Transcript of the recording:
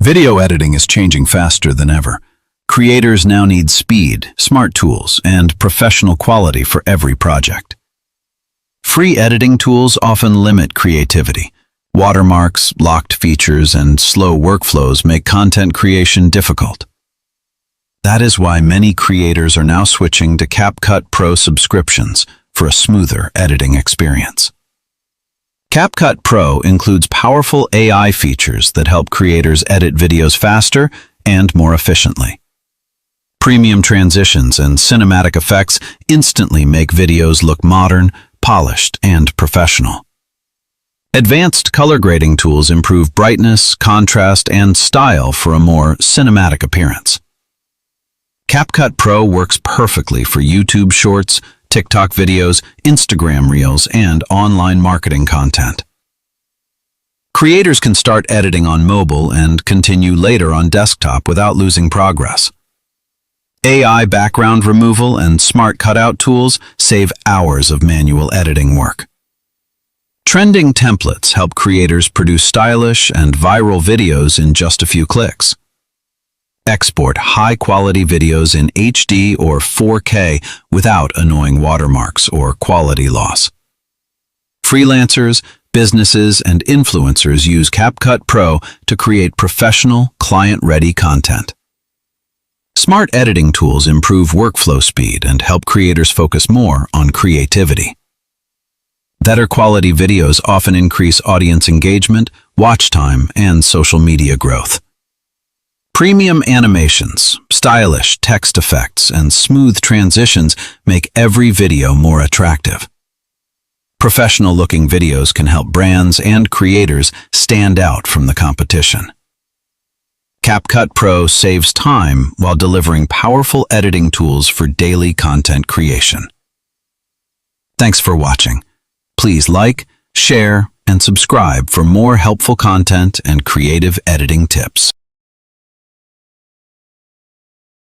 Video editing is changing faster than ever. Creators now need speed, smart tools, and professional quality for every project. Free editing tools often limit creativity. Watermarks, locked features, and slow workflows make content creation difficult. That is why many creators are now switching to CapCut Pro subscriptions for a smoother editing experience. CapCut Pro includes powerful AI features that help creators edit videos faster and more efficiently. Premium transitions and cinematic effects instantly make videos look modern, polished, and professional. Advanced color grading tools improve brightness, contrast, and style for a more cinematic appearance. CapCut Pro works perfectly for YouTube Shorts, TikTok videos, Instagram Reels, and online marketing content. Creators can start editing on mobile and continue later on desktop without losing progress. AI background removal and smart cutout tools save hours of manual editing work. Trending templates help creators produce stylish and viral videos in just a few clicks. Export high-quality videos in HD or 4K without annoying watermarks or quality loss. Freelancers, businesses, and influencers use CapCut Pro to create professional, client-ready content. Smart editing tools improve workflow speed and help creators focus more on creativity. Better quality videos often increase audience engagement, watch time, and social media growth. Premium animations, stylish text effects, and smooth transitions make every video more attractive. Professional-looking videos can help brands and creators stand out from the competition. CapCut Pro saves time while delivering powerful editing tools for daily content creation. Thanks for watching. Please like, share, and subscribe for more helpful content and creative editing tips.